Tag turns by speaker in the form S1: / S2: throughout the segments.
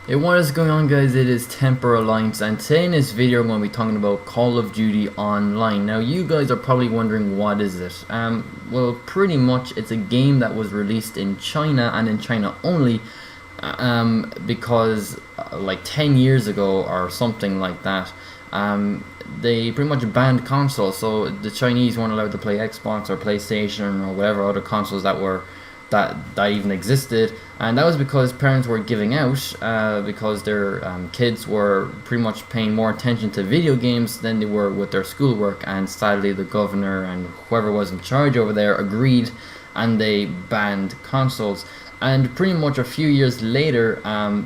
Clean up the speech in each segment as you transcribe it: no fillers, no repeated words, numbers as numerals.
S1: Hey, what is going on, guys? It is TemperAlliance, and today in this video I'm going to be talking about Call of Duty Online. Now, you guys are probably wondering, what is it? Well, pretty much it's a game that was released in China and in China only, because like 10 years ago or something like that, they pretty much banned consoles. So the Chinese weren't allowed to play Xbox or PlayStation or whatever other consoles that even existed, and that was because parents were giving out, because their kids were pretty much paying more attention to video games than they were with their schoolwork. And sadly, the governor and whoever was in charge over there agreed, and they banned consoles. And pretty much a few years later,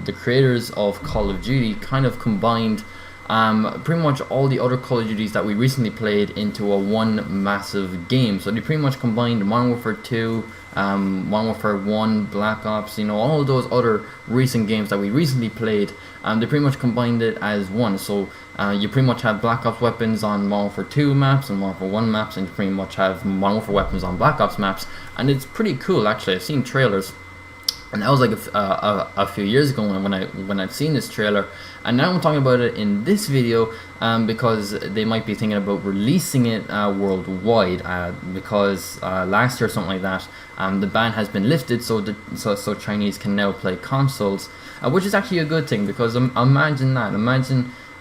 S1: the creators of Call of Duty kind of combined pretty much all the other Call of Duties that we recently played into a one massive game. So they pretty much combined Modern Warfare 2, Modern Warfare 1, Black Ops, all of those other recent games that we recently played. They pretty much combined it as one. So you pretty much have Black Ops weapons on Modern Warfare 2 maps and Modern Warfare 1 maps, and you pretty much have Modern Warfare weapons on Black Ops maps. And it's pretty cool, actually. I've seen trailers, and that was like a few years ago when I've seen this trailer, and now I'm talking about it in this video, because they might be thinking about releasing it worldwide, because last year or something like that, the ban has been lifted, so Chinese can now play consoles, which is actually a good thing, because imagine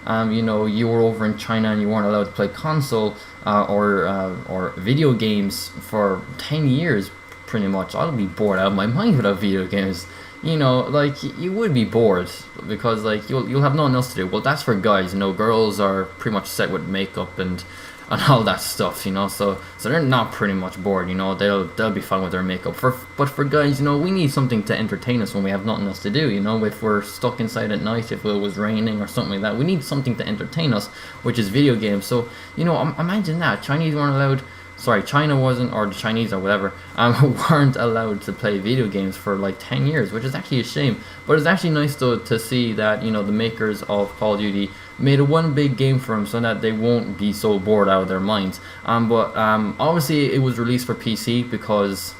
S1: you were over in China and you weren't allowed to play console or video games for 10 years. Pretty much, I'll be bored out of my mind without video games. Like, you would be bored, because like you'll have nothing else to do. Well, that's for guys. Girls are pretty much set with makeup and all that stuff. So they're not pretty much bored. They'll be fine with their makeup. But for guys, we need something to entertain us when we have nothing else to do. If we're stuck inside at night, if it was raining or something like that, we need something to entertain us, which is video games. So imagine that Chinese weren't allowed. Sorry, China wasn't, or the Chinese or whatever, weren't allowed to play video games for like 10 years, which is actually a shame. But it's actually nice though to see that, the makers of Call of Duty made one big game for them so that they won't be so bored out of their minds. But obviously it was released for PC because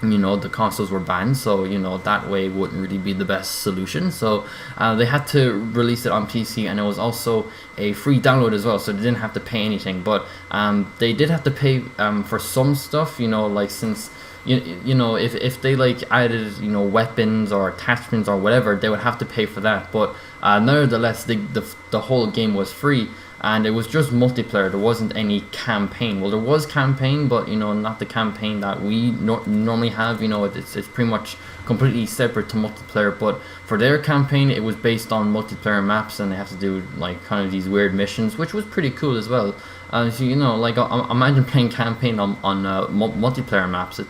S1: the consoles were banned, so that way wouldn't really be the best solution. So they had to release it on PC, and it was also a free download as well, so they didn't have to pay anything. But they did have to pay for some stuff, like, since if they like added weapons or attachments or whatever, they would have to pay for that. But nevertheless, the whole game was free, and it was just multiplayer. There wasn't any campaign. Well, there was campaign, but not the campaign that we normally have. It's pretty much completely separate to multiplayer. But for their campaign, it was based on multiplayer maps, and they have to do like kind of these weird missions, which was pretty cool as well. So like, imagine playing campaign on multiplayer maps.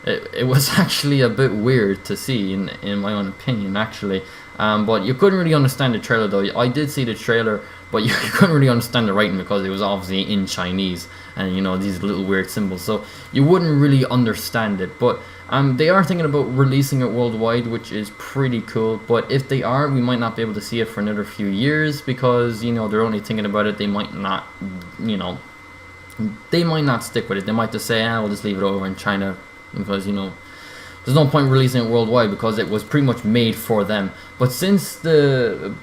S1: It was actually a bit weird to see, in my own opinion, actually. But you couldn't really understand the trailer though. I did see the trailer, but you couldn't really understand the writing because it was obviously in Chinese, and these little weird symbols, so you wouldn't really understand it. But they are thinking about releasing it worldwide, which is pretty cool. But if they are, we might not be able to see it for another few years, because they're only thinking about it. They might not, they might not stick with it. They might just say, we'll just leave it over in China, because there's no point releasing it worldwide, because it was pretty much made for them. But since the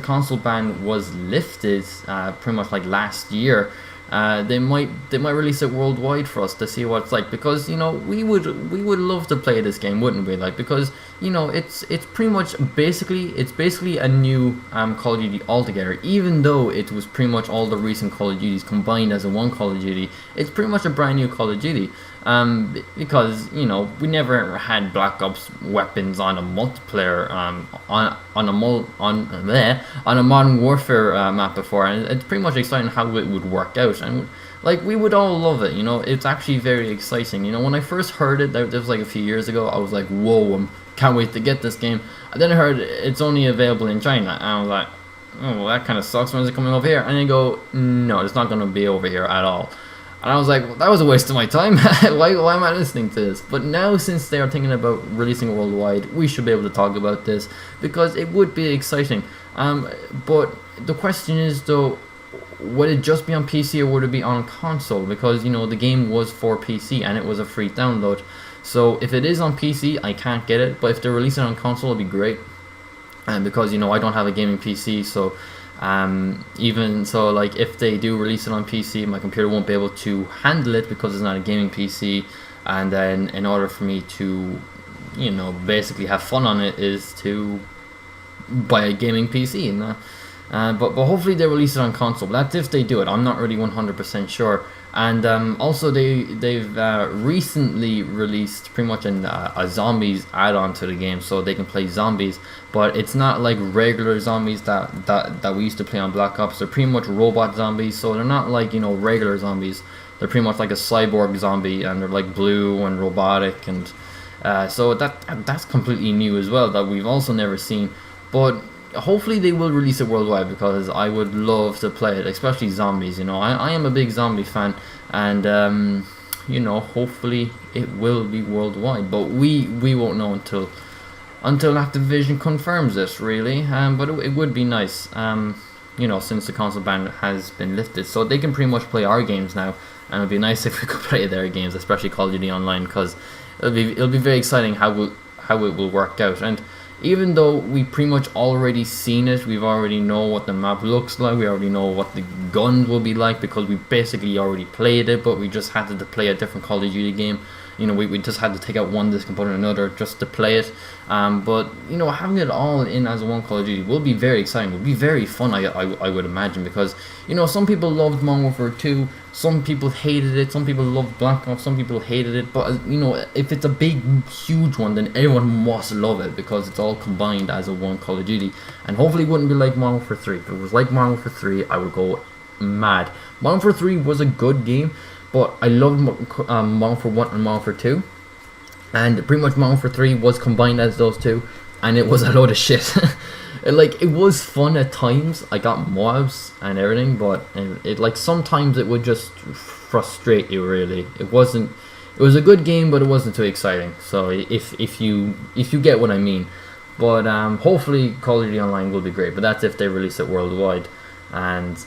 S1: console ban was lifted, pretty much like last year, they might release it worldwide for us to see what it's like, because we would love to play this game, wouldn't we? Like, because it's pretty much basically a new Call of Duty altogether. Even though it was pretty much all the recent Call of Duties combined as a one Call of Duty, it's pretty much a brand new Call of Duty. Because we never had Black Ops weapons on a multiplayer on a Modern Warfare map before, and it's pretty much exciting how it would work out. And like, we would all love it. It's actually very exciting. When I first heard it, that was like a few years ago, I was like, whoa, can't wait to get this game. And then I heard it's only available in China, and I was like, oh, well, that kind of sucks. When is it coming over here? And they go, no, it's not going to be over here at all. And I was like, well, that was a waste of my time. why am I listening to this? But now, since they are thinking about releasing it worldwide, we should be able to talk about this, because it would be exciting. But the question is though, would it just be on PC or would it be on console? Because the game was for PC and it was a free download. So if it is on PC, I can't get it. But if they're releasing it on console, it'd be great. and because I don't have a gaming PC, so even so, like if they do release it on PC, my computer won't be able to handle it because it's not a gaming PC. And then in order for me to basically have fun on it is to buy a gaming PC. But hopefully they release it on console. But that's if they do it. I'm not really 100% sure. And also they've recently released pretty much a zombies add-on to the game, so they can play zombies. But it's not like regular zombies that we used to play on Black Ops. They're pretty much robot zombies, so they're not like regular zombies. They're pretty much like a cyborg zombie, and they're like blue and robotic, and so that's completely new as well, that we've also never seen. But hopefully they will release it worldwide, because I would love to play it, especially zombies. I am a big zombie fan, and hopefully it will be worldwide. But we won't know until Activision confirms this, really. But it would be nice, since the console ban has been lifted, so they can pretty much play our games now. And it'd be nice if we could play their games, especially Call of Duty Online, because it'll be very exciting how it will work out. And even though we pretty much already seen it, we've already know what the map looks like, we already know what the guns will be like, because we basically already played it, but we just had to play a different Call of Duty game. We just had to take out one disc and put in another just to play it. But having it all in as one Call of Duty will be very exciting. Will be very fun, I would imagine, because some people loved Modern Warfare 2, some people hated it, some people loved Black Ops, some people hated it. But if it's a big, huge one, then everyone must love it, because it's all combined as a one Call of Duty. And hopefully it wouldn't be like Modern Warfare 3. If it was like Modern Warfare 3, I would go mad. Modern Warfare 3 was a good game, but I loved Modern Warfare 1 and Modern Warfare 2, and pretty much Modern Warfare 3 was combined as those two, and it was a load of shit. It was fun at times. I got mobs and everything, but it sometimes it would just frustrate you, really. It was a good game, but it wasn't too exciting. So if you get what I mean. But hopefully Call of Duty Online will be great, but that's if they release it worldwide. And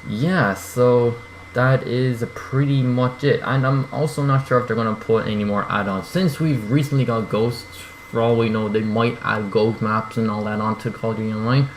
S1: yeah, so that is pretty much it. And I'm also not sure if they're going to put any more add-ons, since we've recently got Ghosts. For all we know, they might add ghost maps and all that onto Call of Duty Online,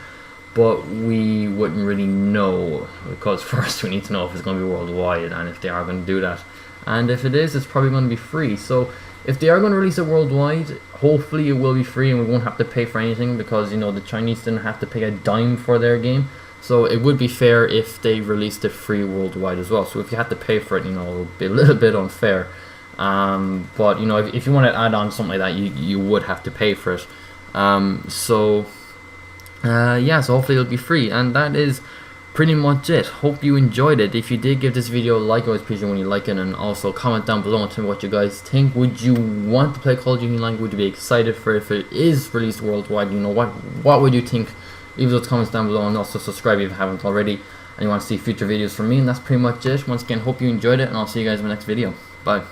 S1: but we wouldn't really know, because first we need to know if it's going to be worldwide and if they are going to do that. And if it is, it's probably going to be free. So if they are going to release it worldwide, hopefully it will be free and we won't have to pay for anything, because the Chinese didn't have to pay a dime for their game. So it would be fair if they released it free worldwide as well. So if you had to pay for it, it would be a little bit unfair. But if you want to add on something like that, you would have to pay for it. So hopefully it'll be free. And that is pretty much it. Hope you enjoyed it. If you did, give this video a like. I always appreciate when you like it, and also comment down below and tell me what you guys think. Would you want to play Call of Duty Online? Would you be excited for it if it is released worldwide? What would you think? Leave those comments down below, and also subscribe if you haven't already and you want to see future videos from me. And that's pretty much it. Once again, hope you enjoyed it, and I'll see you guys in my next video. Bye.